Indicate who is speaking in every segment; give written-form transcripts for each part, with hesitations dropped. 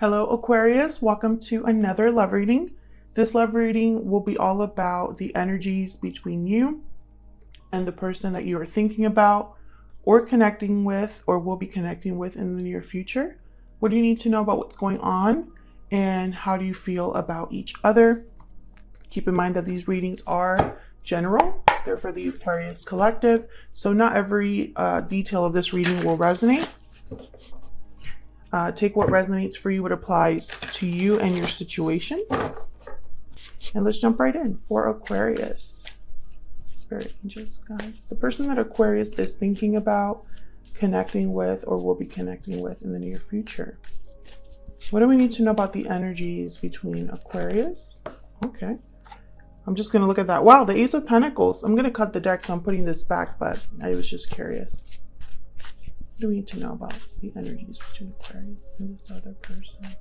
Speaker 1: Hello Aquarius, welcome to another love reading. This love reading will be all about the energies between you and the person that you are thinking about or connecting with or will be connecting with in the near future. What do you need to know about what's going on and how do you feel about each other? Keep in mind that these readings are general. They're for the Aquarius collective, so not every detail of this reading will resonate. Take what resonates for you, what applies to you and your situation. And let's jump right in for Aquarius. Spirit angels, guys. The person that Aquarius is thinking about, connecting with, or will be connecting with in the near future. What do we need to know about the energies between Aquarius? Okay. I'm just going to look at that. Wow, the Ace of Pentacles. I'm going to cut the deck, so I'm putting this back, but I was just curious. What do we need to know about the energies between Aquarius and this other person?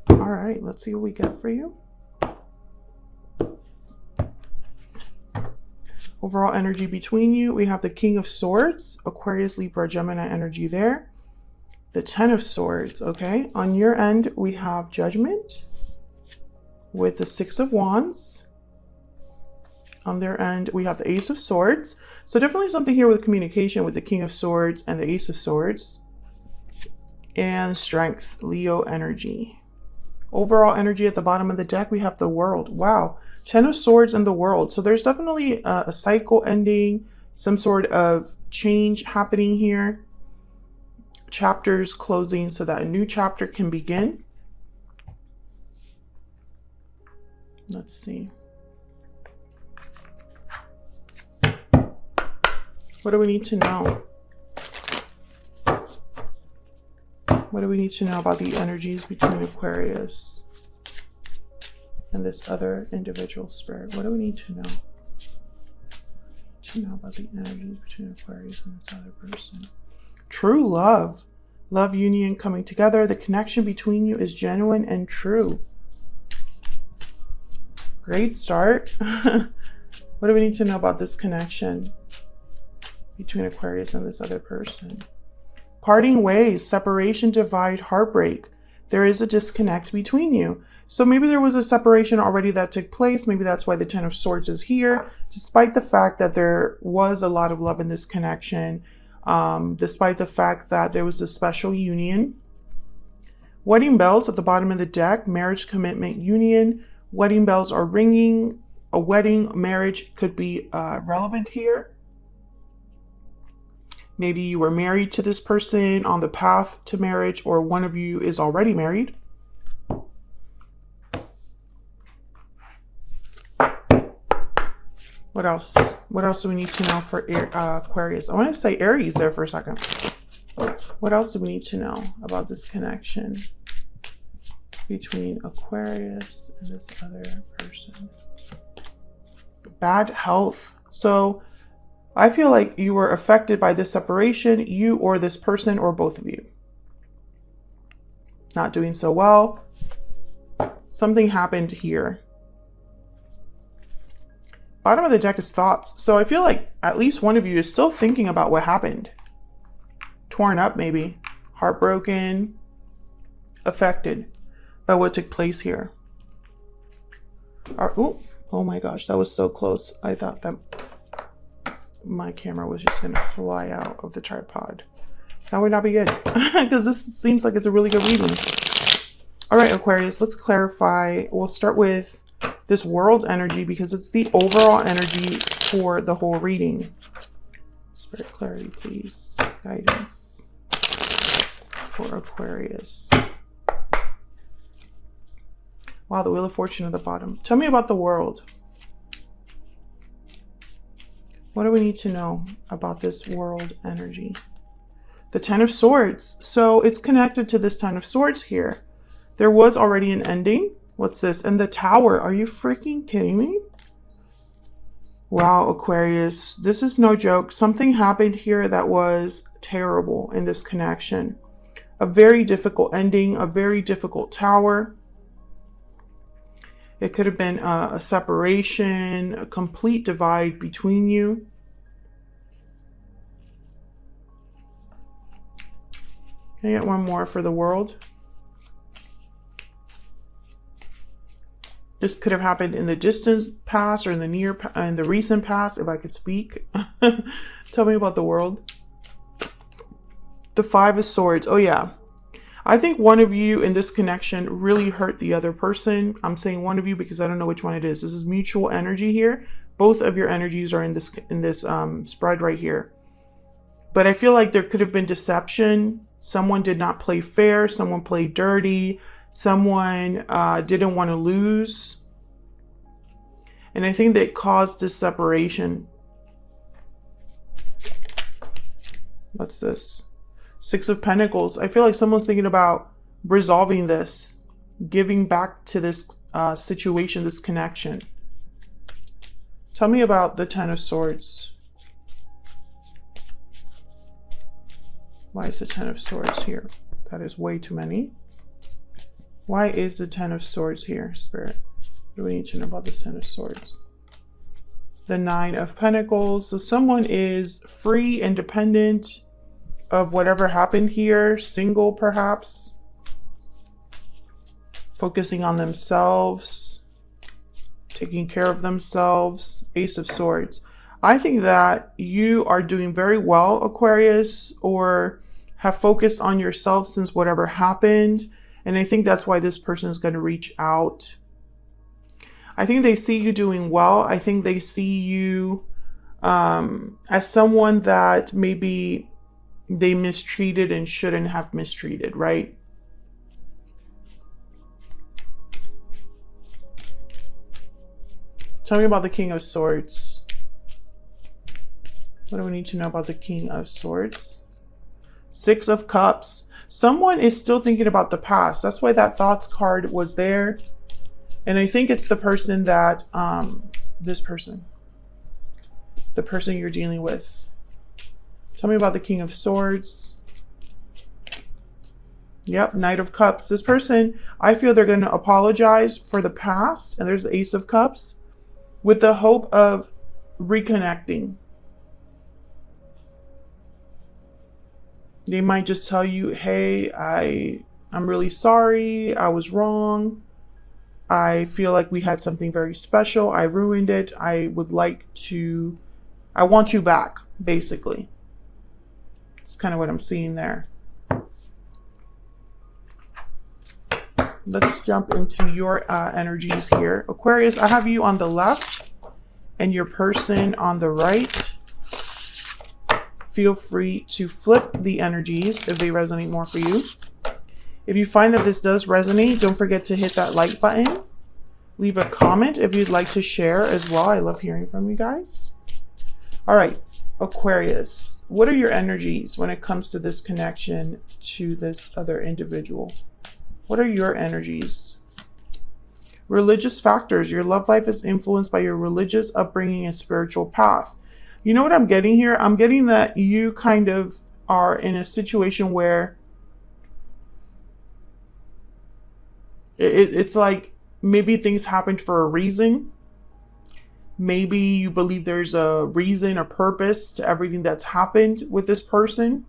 Speaker 1: All right, let's see what we get for you. Overall energy between you, we have the King of Swords, Aquarius, Libra, Gemini energy there. The Ten of Swords, okay? On your end, we have Judgment with the Six of Wands. On their end, we have the Ace of Swords. So definitely something here with communication with the King of Swords and the Ace of Swords. And Strength, Leo energy. Overall energy at the bottom of the deck, we have the World. Wow. Ten of Swords and the World. So there's definitely a cycle ending, some sort of change happening here. Chapters closing so that a new chapter can begin. Let's see. What do we need to know? What do we need to know about the energies between Aquarius and this other individual spirit? What do we need to know? About the energies between Aquarius and this other person. True love. Love union coming together. The connection between you is genuine and true. Great start. What do we need to know about this connection between Aquarius and this other person? Parting ways, separation, divide, heartbreak. There is a disconnect between you. So maybe there was a separation already that took place. Maybe that's why the Ten of Swords is here, despite the fact that there was a lot of love in this connection, despite the fact that there was a special union. Wedding bells at the bottom of the deck, marriage, commitment, union. Wedding bells are ringing. A wedding, marriage could be relevant here. Maybe you were married to this person on the path to marriage, or one of you is already married. What else? What else do we need to know for Aquarius? I want to say Aries there for a second. What else do we need to know about this connection between Aquarius and this other person? Bad health. So I feel like you were affected by this separation, you or this person or both of you. Not doing so well. Something happened here. Bottom of the deck is thoughts. So I feel like at least one of you is still thinking about what happened. Torn up maybe. Heartbroken. Affected by what took place here. Oh my gosh, that was so close. I thought that my camera was just going to fly out of the tripod. That would not be good because this seems like it's a really good reading. All right, Aquarius, let's clarify. We'll start with this World energy because it's the overall energy for the whole reading. Spirit clarity, please. Guidance for Aquarius. Wow, the Wheel of Fortune at the bottom. Tell me about the World. What do we need to know about this World energy? The Ten of Swords. So it's connected to this Ten of Swords here. There was already an ending. What's this? And the Tower. Are you freaking kidding me? Wow, Aquarius. This is no joke. Something happened here that was terrible in this connection. A very difficult ending. A very difficult Tower. It could have been a separation, a complete divide between you. Can I get one more for the World? This could have happened in the distant past or in the recent past, if I could speak. Tell me about the world. The Five of Swords. Oh yeah. I think one of you in this connection really hurt the other person. I'm saying one of you because I don't know which one it is. This is mutual energy here. Both of your energies are in this spread right here. But I feel like there could have been deception. Someone did not play fair. Someone played dirty. Someone didn't want to lose. And I think that caused this separation. What's this? Six of Pentacles. I feel like someone's thinking about resolving this, giving back to this situation, this connection. Tell me about the Ten of Swords. Why is the Ten of Swords here? That is way too many. Why is the Ten of Swords here, Spirit? What do we need to know about the Ten of Swords? The Nine of Pentacles. So someone is free, independent of whatever happened here, single perhaps, focusing on themselves, taking care of themselves. Ace of Swords. I think that you are doing very well, Aquarius, or have focused on yourself since whatever happened. And I think that's why this person is going to reach out. I think they see you doing well. I think they see you as someone that maybe they mistreated and shouldn't have mistreated, right? Tell me about the King of Swords. What do we need to know about the King of Swords? Six of Cups. Someone is still thinking about the past. That's why that thoughts card was there. And I think it's the person that, the person you're dealing with. Tell me about the King of Swords. Yep, Knight of Cups. This person, I feel they're going to apologize for the past. And there's the Ace of Cups with the hope of reconnecting. They might just tell you, hey, I'm really sorry. I was wrong. I feel like we had something very special. I ruined it. I want you back, basically. It's kind of what I'm seeing there. Let's jump into your energies here. Aquarius, I have you on the left and your person on the right. Feel free to flip the energies if they resonate more for you. If you find that this does resonate, don't forget to hit that like button. Leave a comment if you'd like to share as well. I love hearing from you guys. All right, Aquarius, what are your energies when it comes to this connection to this other individual? What are your energies? Religious factors. Your love life is influenced by your religious upbringing and spiritual path. You know what I'm getting here? I'm getting that you kind of are in a situation where it's like maybe things happened for a reason. Maybe you believe there's a reason or purpose to everything that's happened with this person.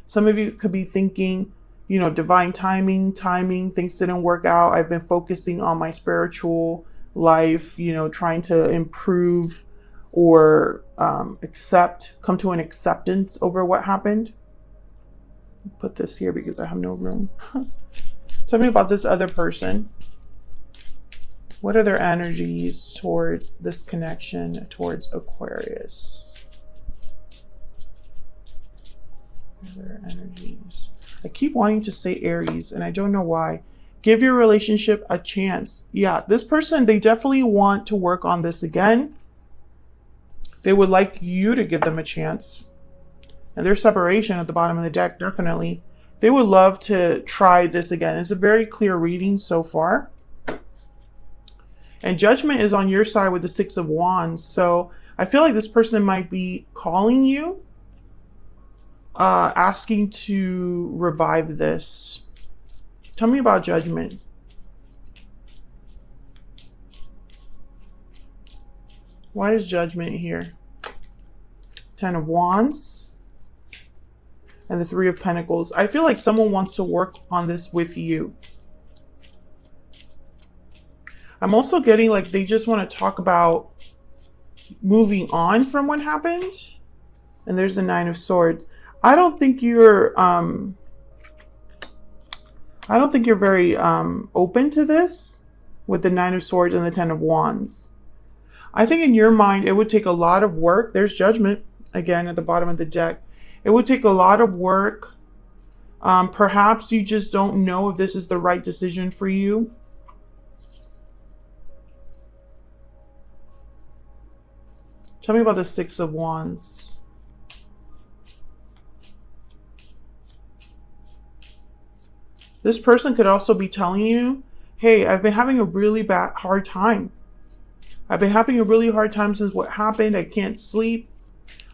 Speaker 1: Some of you could be thinking, you know, divine timing, things didn't work out. I've been focusing on my spiritual life, you know, trying to improve or come to an acceptance over what happened. Put this here because I have no room. Tell me about this other person. What are their energies towards this connection towards Aquarius? What are their energies? I keep wanting to say Aries and I don't know why. Give your relationship a chance. Yeah, this person, they definitely want to work on this again. They would like you to give them a chance. And their separation at the bottom of the deck, definitely. They would love to try this again. It's a very clear reading so far. And Judgment is on your side with the Six of Wands. So I feel like this person might be calling you, asking to revive this. Tell me about Judgment. Why is Judgment here? Ten of Wands and the Three of Pentacles. I feel like someone wants to work on this with you. I'm also getting like they just want to talk about moving on from what happened. And there's the Nine of Swords. I don't think you're very open to this with the Nine of Swords and the Ten of Wands. I think in your mind, it would take a lot of work. There's Judgment again at the bottom of the deck. It would take a lot of work. Perhaps you just don't know if this is the right decision for you. Tell me about the Six of Wands. This person could also be telling you, hey, I've been having a really hard time. I've been having a really hard time since what happened. I can't sleep.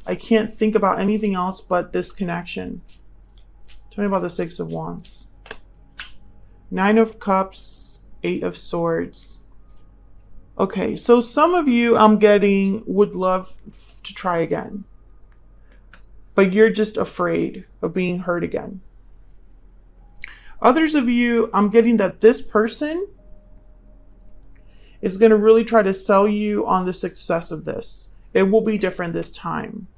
Speaker 1: I can't think about anything else but this connection. Tell me about the Six of Wands. Nine of Cups, Eight of Swords. Okay, so some of you I'm getting would love to try again. But you're just afraid of being hurt again. Others of you, I'm getting that this person is going to really try to sell you on the success of this. It will be different this time.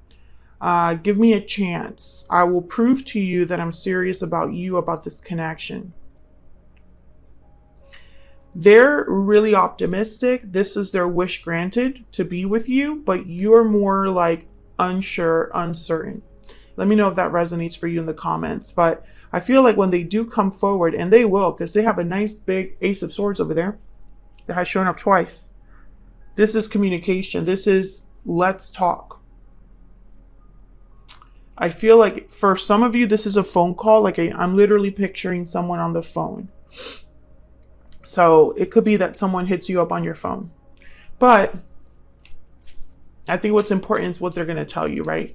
Speaker 1: Give me a chance. I will prove to you that I'm serious about you, about this connection. They're really optimistic. This is their wish granted to be with you, but you're more like unsure, uncertain. Let me know if that resonates for you in the comments. But I feel like when they do come forward, and they will, because they have a nice big Ace of Swords over there that has shown up twice. This is communication. This is let's talk. I feel like for some of you, this is a phone call. Like I'm literally picturing someone on the phone. So it could be that someone hits you up on your phone. But I think what's important is what they're going to tell you, right?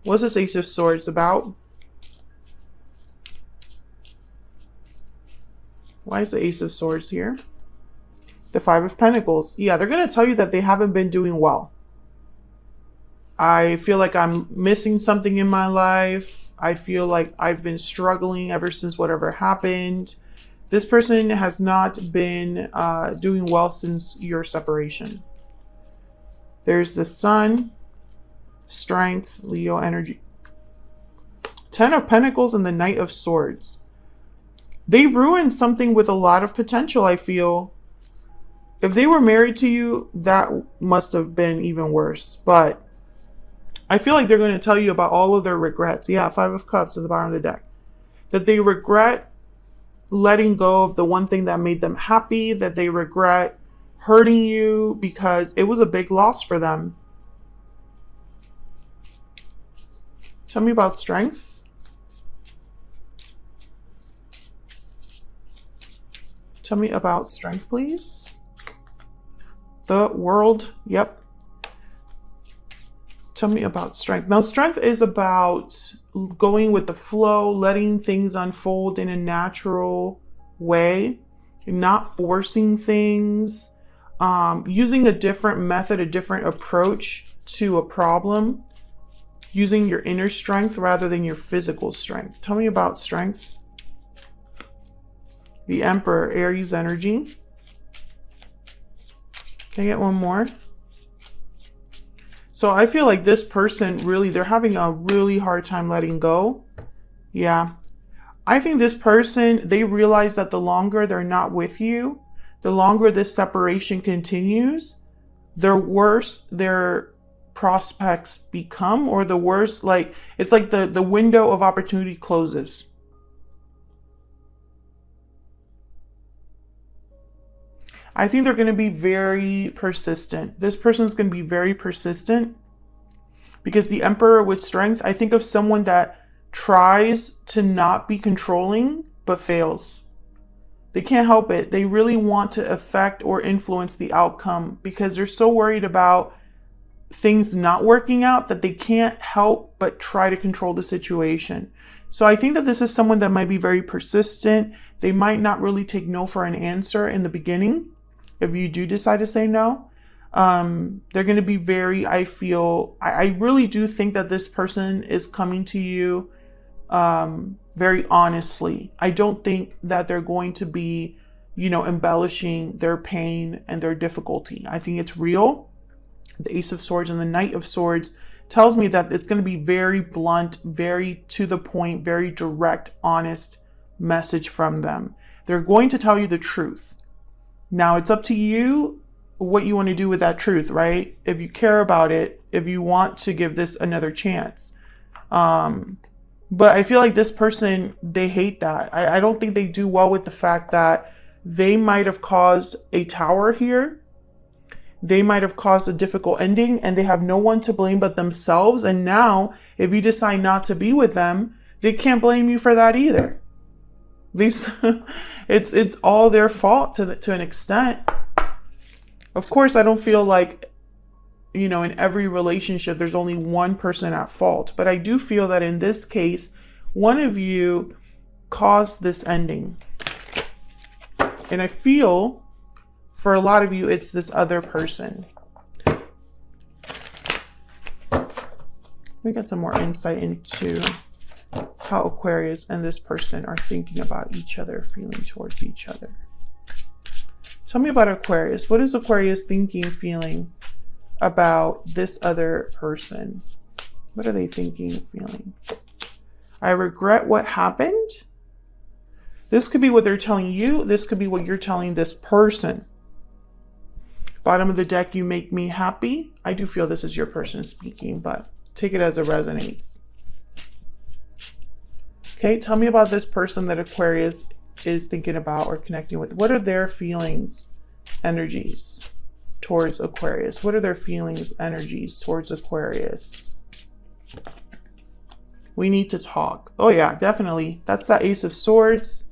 Speaker 1: What's this Ace of Swords about? Why is the Ace of Swords here? The Five of Pentacles. Yeah, they're going to tell you that they haven't been doing well. I feel like I'm missing something in my life. I feel like I've been struggling ever since whatever happened. This person has not been doing well since your separation. There's the Sun, Strength, Leo energy. Ten of Pentacles and the Knight of Swords. They ruined something with a lot of potential, I feel. If they were married to you, that must have been even worse. But I feel like they're going to tell you about all of their regrets. Yeah, Five of Cups at the bottom of the deck. That they regret letting go of the one thing that made them happy. That they regret hurting you because it was a big loss for them. Tell me about Strength. Tell me about Strength, please. The World. Yep. Tell me about Strength. Now, Strength is about going with the flow, letting things unfold in a natural way, not forcing things, using a different method, a different approach to a problem, using your inner strength rather than your physical strength. Tell me about Strength. The Emperor, Aries energy. Can I get one more? So I feel like this person really, they're having a really hard time letting go. Yeah. I think this person, they realize that the longer they're not with you, the longer this separation continues, the worse their prospects become, or the worse, like, it's like the window of opportunity closes. I think they're going to be very persistent. This person's going to be very persistent because the Emperor with Strength, I think of someone that tries to not be controlling but fails. They can't help it. They really want to affect or influence the outcome because they're so worried about things not working out that they can't help but try to control the situation. So I think that this is someone that might be very persistent. They might not really take no for an answer in the beginning. If you do decide to say no, they're going to be very, I really do think that this person is coming to you very honestly. I don't think that they're going to be you know, embellishing their pain and their difficulty. I think it's real. The Ace of Swords and the Knight of Swords tells me that it's going to be very blunt, very to the point, very direct, honest message from them. They're going to tell you the truth. Now, it's up to you what you want to do with that truth, right? If you care about it, if you want to give this another chance. But I feel like this person, they hate that. I don't think they do well with the fact that they might have caused a tower here. They might have caused a difficult ending and they have no one to blame but themselves. And now, if you decide not to be with them, they can't blame you for that either. At least it's all their fault to an extent. Of course, I don't feel like, you know, in every relationship, there's only one person at fault. But I do feel that in this case, one of you caused this ending. And I feel for a lot of you, it's this other person. Let me get some more insight into how Aquarius and this person are thinking about each other, feeling towards each other. Tell me about Aquarius. What is Aquarius thinking, feeling about this other person? What are they thinking, feeling? I regret what happened. This could be what they're telling you. This could be what you're telling this person. Bottom of the deck, you make me happy. I do feel this is your person speaking, but take it as it resonates. Okay, tell me about this person that Aquarius is thinking about or connecting with. What are their feelings, energies towards Aquarius? What are their feelings, energies towards Aquarius? We need to talk. Oh yeah, definitely. That's that Ace of Swords.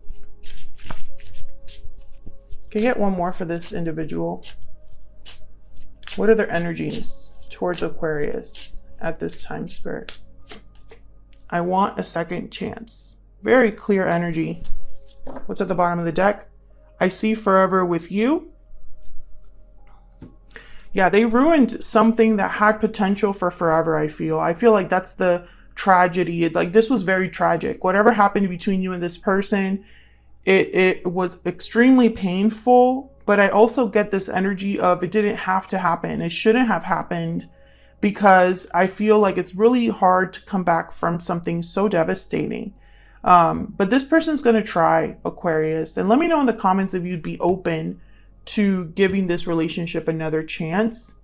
Speaker 1: Can you get one more for this individual? What are their energies towards Aquarius at this time, Spirit? I want a second chance. Very clear energy. What's at the bottom of the deck? I see forever with you. Yeah, they ruined something that had potential for forever, I feel. I feel like that's the tragedy. Like, this was very tragic. Whatever happened between you and this person, it was extremely painful. But I also get this energy of it didn't have to happen. It shouldn't have happened, because I feel like it's really hard to come back from something so devastating. But this person's going to try, Aquarius. And let me know in the comments if you'd be open to giving this relationship another chance.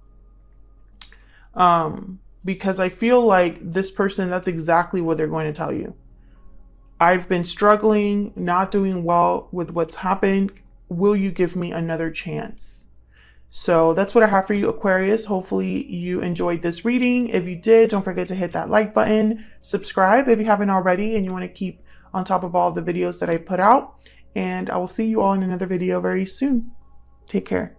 Speaker 1: Because I feel like this person, that's exactly what they're going to tell you. I've been struggling, not doing well with what's happened. Will you give me another chance? So that's what I have for you, Aquarius. Hopefully you enjoyed this reading. If you did, don't forget to hit that like button, subscribe if you haven't already and you want to keep on top of all the videos that I put out. And I will see you all in another video very soon. Take care.